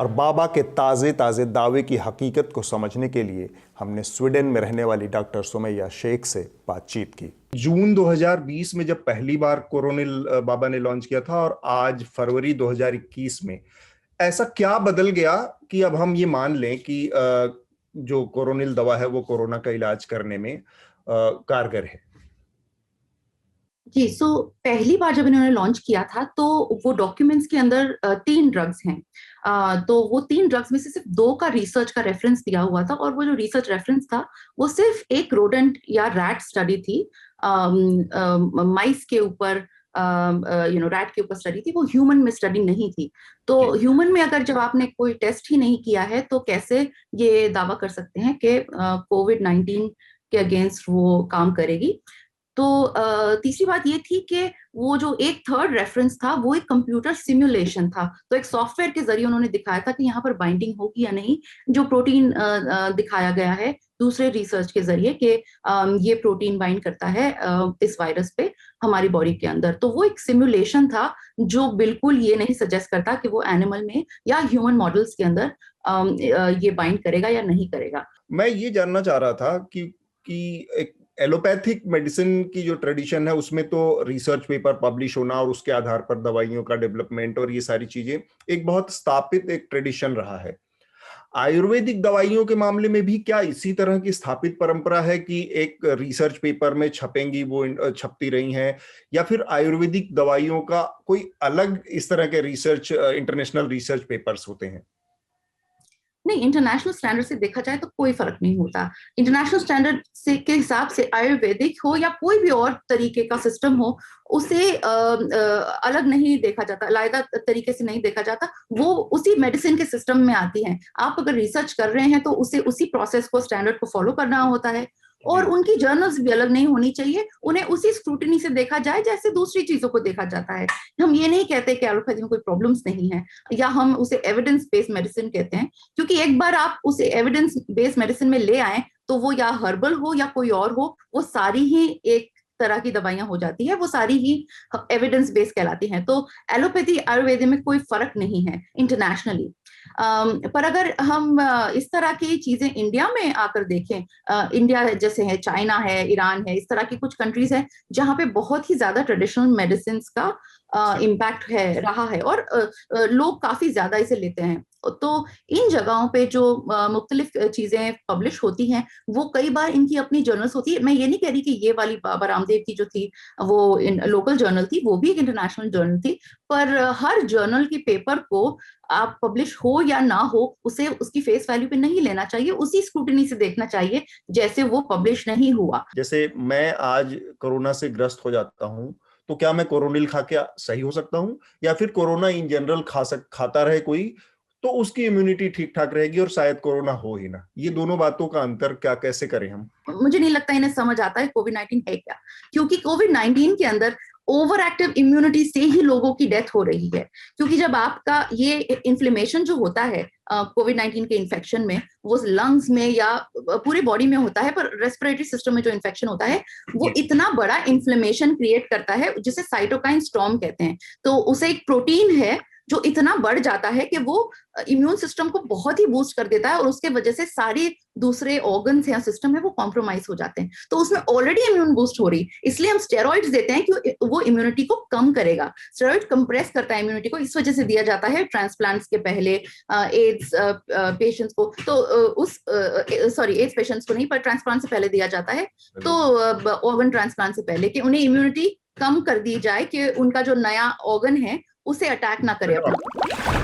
और बाबा के ताज़े ताज़े दावे की हकीकत को समझने के लिए हमने स्वीडन में रहने वाली डॉक्टर सुमैया शेख से बातचीत की। जून 2020 में जब पहली बार कोरोनिल बाबा ने लॉन्च किया था और आज फरवरी 2021 में ऐसा क्या बदल गया कि अब हम ये मान लें कि जो कोरोनिल दवा है वो कोरोना का इलाज करने में कारगर है? जी, पहली बार जब इन्होंने लॉन्च किया था तो वो डॉक्यूमेंट्स के अंदर 3 ड्रग्स हैं। तो वो 3 ड्रग्स में से सिर्फ 2 का रिसर्च का रेफरेंस दिया हुआ था और वो जो रिसर्च रेफरेंस था वो सिर्फ एक रोडेंट या रैट स्टडी थी, माइस के ऊपर, रैट के ऊपर स्टडी थी, वो ह्यूमन में स्टडी नहीं थी। तो ह्यूमन में अगर जब आपने कोई टेस्ट ही नहीं किया है तो कैसे ये दावा कर सकते हैं कि कोविड-19 के अगेंस्ट वो काम करेगी। तो तीसरी बात ये थी कि वो जो एक थर्ड रेफरेंस था वो एक कंप्यूटर सिमुलेशन था। तो एक सॉफ्टवेयर के जरिए उन्होंने दिखाया था कि यहाँ पर बाइंडिंग होगी या नहीं, जो प्रोटीन दिखाया गया है दूसरे रिसर्च के जरिए कि ये प्रोटीन बाइंड करता है इस वायरस पे हमारी बॉडी के अंदर। तो वो एक सिमुलेशन था जो बिल्कुल ये नहीं सजेस्ट करता कि वो एनिमल में या ह्यूमन मॉडल्स के अंदर ये बाइंड करेगा या नहीं करेगा। मैं ये जानना चाह रहा था कि एक एलोपैथिक मेडिसिन की जो ट्रेडिशन है उसमें तो रिसर्च पेपर पब्लिश होना और उसके आधार पर दवाइयों का डेवलपमेंट और ये सारी चीजें एक बहुत स्थापित एक ट्रेडिशन रहा है। आयुर्वेदिक दवाइयों के मामले में भी क्या इसी तरह की स्थापित परंपरा है कि एक रिसर्च पेपर में छपेंगी वो छपती रही हैं, या फिर आयुर्वेदिक दवाइयों का कोई अलग इस तरह के रिसर्च इंटरनेशनल रिसर्च पेपर्स होते हैं? नहीं, इंटरनेशनल स्टैंडर्ड से देखा जाए तो कोई फर्क नहीं होता। इंटरनेशनल स्टैंडर्ड से के हिसाब से आयुर्वेदिक हो या कोई भी और तरीके का सिस्टम हो, उसे अलग नहीं देखा जाता, अलग तरीके से नहीं देखा जाता। वो उसी मेडिसिन के सिस्टम में आती हैं। आप अगर रिसर्च कर रहे हैं तो उसे उसी प्रोसेस को, स्टैंडर्ड को फॉलो करना होता है और उनकी जर्नल्स भी अलग नहीं होनी चाहिए। उन्हें उसी स्क्रूटिनी से देखा जाए जैसे दूसरी चीजों को देखा जाता है। हम ये नहीं कहते कि एलोपैथी में कोई प्रॉब्लम्स नहीं है या हम उसे एविडेंस बेस्ड मेडिसिन कहते हैं, क्योंकि एक बार आप उसे एविडेंस बेस्ड मेडिसिन में ले आए तो वो या हर्बल हो या कोई और हो, वो सारी ही एक तरह की दवाइयां हो जाती है, वो सारी ही एविडेंस बेस्ड कहलाती हैं। तो एलोपैथी आयुर्वेद में कोई फर्क नहीं है इंटरनेशनली। पर अगर हम इस तरह की चीजें इंडिया में आकर देखें, इंडिया जैसे है, चाइना है, ईरान है, इस तरह की कुछ कंट्रीज हैं जहां पे बहुत ही ज्यादा ट्रेडिशनल मेडिसिन का इम्पैक्ट है रहा है और लोग काफी ज्यादा इसे लेते हैं। तो इन जगहों पे जो मुख्तलिफ चीजें पब्लिश होती हैं वो कई बार इनकी अपनी जर्नल्स होती है। मैं ये नहीं कह रही कि ये वाली बाबा रामदेव की जो थी वो लोकल जर्नल थी, वो भी एक इंटरनेशनल जर्नल थी, पर हर जर्नल के पेपर को आप पब्लिश हो या ना हो उसे उसकी फेस वैल्यू पे नहीं लेना चाहिए, उसी स्क्रूटिनी से देखना चाहिए जैसे वो पब्लिश नहीं हुआ। जैसे मैं आज कोरोना से ग्रस्त हो जाता हूं तो क्या मैं कोरोनिल खा के सही हो सकता हूं, या फिर कोरोना इन जनरल खाता रहे कोई तो उसकी इम्यूनिटी ठीक ठाक रहेगी और शायद कोरोना हो ही ना? ये दोनों बातों का अंतर क्या कैसे करें हम? मुझे नहीं लगता इन्हें समझ आता है कोविड-19 है क्या, क्योंकि कोविड-19 के अंदर ओवर एक्टिव इम्यूनिटी से ही लोगों की डेथ हो रही है। क्योंकि जब आपका ये इन्फ्लेमेशन जो होता है कोविड-19 के इन्फेक्शन में, वो लंग्स में या पूरी बॉडी में होता है, पर रेस्पिरेटरी सिस्टम में जो इन्फेक्शन होता है वो इतना बड़ा इन्फ्लेमेशन क्रिएट करता है जिसे साइटोकाइन स्टॉर्म कहते हैं। तो उसे एक प्रोटीन है जो इतना बढ़ जाता है कि वो इम्यून सिस्टम को बहुत ही बूस्ट कर देता है और उसके वजह से सारे दूसरे ऑर्गन्स या सिस्टम है वो कॉम्प्रोमाइज हो जाते हैं। तो उसमें ऑलरेडी इम्यून बूस्ट हो रही, इसलिए हम स्टेरॉइड्स देते हैं कि वो इम्यूनिटी को कम करेगा। स्टेरॉइड कंप्रेस करता है इम्यूनिटी को, इस वजह से दिया जाता है ट्रांसप्लांट्स के पहले एड्स पेशेंट्स को। तो एड्स पेशेंट्स को नहीं, पर ट्रांसप्लांट से पहले दिया जाता है, तो ऑर्गन ट्रांसप्लांट से पहले, कि उन्हें इम्यूनिटी कम कर दी जाए कि उनका जो नया ऑर्गन है उसे अटैक ना करे अपना।